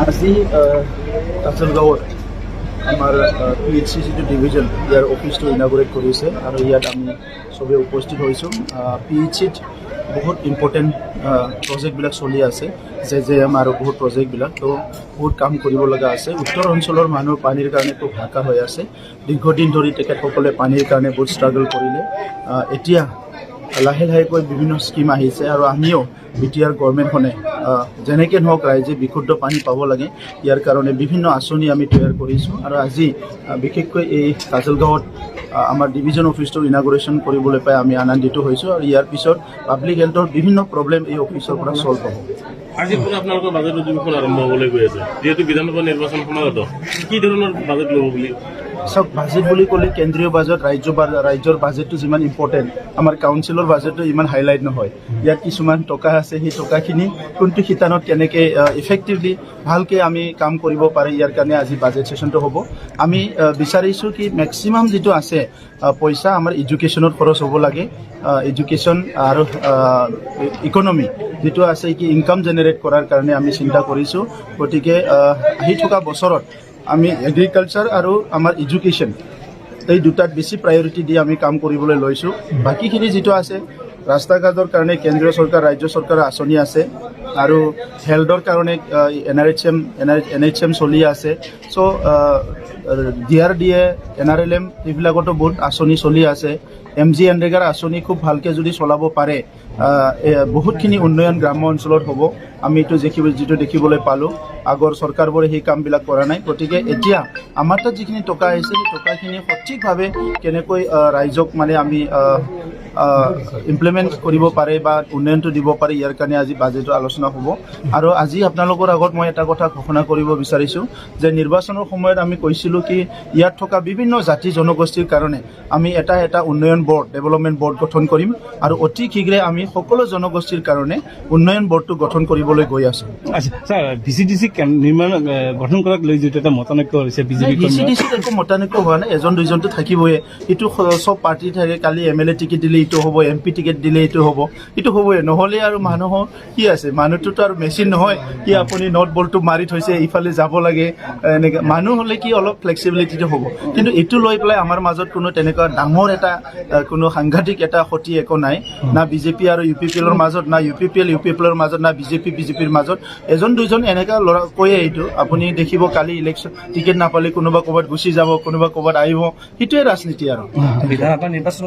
আজি কাজলগাঁৱত আমাৰ PHC যিটো ডিভিজন ইয়াৰ অফিচটো ইনাগুৰেট কৰিছে আৰু ইয়াত আমি চবে উপস্থিত হৈছোঁ। PHCত বহুত ইম্পৰ্টেণ্ট প্ৰজেক্টবিলাক চলি আছে, JJM আৰু বহুত প্ৰজেক্টবিলাক, তো বহুত কাম কৰিব লগা আছে। উত্তৰ অঞ্চলৰ মানুহ পানীৰ কাৰণে খুব হাহাকাৰ হৈ আছে। দীৰ্ঘদিন ধৰি তেখেতসকলে পানীৰ কাৰণে বহুত ষ্ট্ৰাগল কৰিলে। এতিয়া লাহে লাহেকৈ বিভিন্ন স্কিম আহিছে আৰু আমিও BTR গভৰ্ণমেণ্টখনে যেনেকৈ নহওক ৰাইজে বিশুদ্ধ পানী পাব লাগে, ইয়াৰ কাৰণে বিভিন্ন আঁচনি আমি তৈয়াৰ কৰিছোঁ। আৰু আজি বিশেষকৈ এই কাজলগাঁৱত আমাৰ ডিভিজন অফিচটো ইনাগুৰেশ্যন কৰিবলৈ পাই আমি আনন্দিত হৈছোঁ আৰু ইয়াৰ পিছত পাব্লিক হেল্থৰ বিভিন্ন প্ৰব্লেম এই অফিচৰ পৰা চল্ভ হ'ব। আজিৰ পৰা আপোনালোকৰ বাজেট অধিৱেশন আৰম্ভ হ'বলৈ গৈ আছে, যিহেতু বিধানসভা নিৰ্বাচন সমাগত, কি ধৰণৰ বাজেট ল'ব বুলি? চাওক, বাজেট বুলি ক'লে কেন্দ্ৰীয় বাজেট, ৰাজ্যৰ বাজেটটো যিমান ইম্পৰ্টেণ্ট, আমাৰ কাউন্সিলৰ বাজেটটো ইমান হাইলাইট নহয়। ইয়াত কিছুমান টকা আছে, সেই টকাখিনি কোনটো শিতানত কেনেকৈ ইফেক্টিভলি ভালকৈ আমি কাম কৰিব পাৰে, ইয়াৰ কাৰণে আজি বাজেট ছেশ্যনটো হ'ব। আমি বিচাৰিছোঁ কি মেক্সিমাম যিটো আছে পইচা আমাৰ এডুকেশ্যনত খৰচ হ'ব লাগে। এডুকেশ্যন আৰু ইকনমি যিটো আছে কি ইনকাম জেনেৰেট কৰাৰ কাৰণে আমি চিন্তা কৰিছোঁ। গতিকে আহি থকা বছৰত আমি এগ্ৰিকালচাৰ আৰু আমাৰ এডুকেশ্যন এই দুটাত বেছি প্ৰায়ৰিটি দি আমি কাম কৰিবলৈ লৈছোঁ। বাকীখিনি যিটো আছে ৰাস্তা ঘাটৰ কাৰণে কেন্দ্ৰীয় চৰকাৰ, ৰাজ্য চৰকাৰৰ আঁচনি আছে আৰু হেল্থৰ কাৰণে NHM চলি আছে। চ' DRDA, NRLM এইবিলাকতো বহুত আঁচনি চলি আছে। MG এনৰেগাৰ আঁচনি খুব ভালকৈ যদি চলাব পাৰে বহুতখিনি উন্নয়ন গ্ৰাম্য অঞ্চলত হ'ব। আমি এইটো যিটো দেখিবলৈ পালোঁ, আগৰ চৰকাৰবোৰে সেই কামবিলাক কৰা নাই। গতিকে এতিয়া আমাৰ তাত যিখিনি টকা আহিছে, সেই টকাখিনি সঠিকভাৱে কেনেকৈ ৰাইজক মানে আমি ইমপ্লিমেণ্ট কৰিব পাৰে বা উন্নয়নটো দিব পাৰে, ইয়াৰ কাৰণে আজি বাজেটৰ আলোচনা হ'ব। আৰু আজি আপোনালোকৰ আগত মই এটা কথা ঘোষণা কৰিব বিচাৰিছোঁ যে নিৰ্বাচনৰ সময়ত আমি কৈছিলোঁ কি ইয়াত থকা বিভিন্ন জাতি জনগোষ্ঠীৰ কাৰণে আমি এটা উন্নয়ন বৰ্ড, ডেভেলপমেণ্ট বৰ্ড গঠন কৰিম আৰু অতি শীঘ্ৰে আমি সকলো জনগোষ্ঠীৰ কাৰণে উন্নয়ন বৰ্ডটো গঠন কৰিবলৈ গৈ আছোঁ। আচ্ছা ছাৰ, VCDC নিৰ্মাণ গঠন কৰাক লৈ যিটো এটা মতানৈক্য হৈছে VCDCত একো মতানৈক্য হোৱা নাই, এজন দুজনটো থাকিবই। এইটো চব পাৰ্টি থাকে, কালি MLA টিকেট দিলে এইটো হ'ব, MP টিকেট দিলে এইটো হ'ব, এইটো হ'বই। নহ'লে আৰু মানুহৰ কি আছে, মানুহটোতো আৰু মেচিন নহয় কি আপুনি নট বলটো মাৰি থৈছে ইফালে যাব লাগে এনেকৈ। মানুহ হ'লে কি অলপ ফ্লেক্সিবিলিটিটো হ'ব, কিন্তু এইটো লৈ পেলাই আমাৰ মাজত কোনো তেনেকুৱা ডাঙৰ এটা কোনো সাংঘাতিক এটা ক্ষতি একো নাই, না BJP আৰু UPPLৰ মাজত, না UPPLৰ মাজত, না BJPৰ মাজত। এজন দুজন এনেকুৱা ল'ৰা কৈয়ে এইটো আপুনি দেখিব, কালি ইলেকশ্যন টিকেট নাপালে কোনোবা ক'ৰবাত গুচি যাব, কোনোবা ক'ৰবাত আহিব, সেইটোৱে ৰাজনীতি আৰু। বিধানসভা নিৰ্বাচন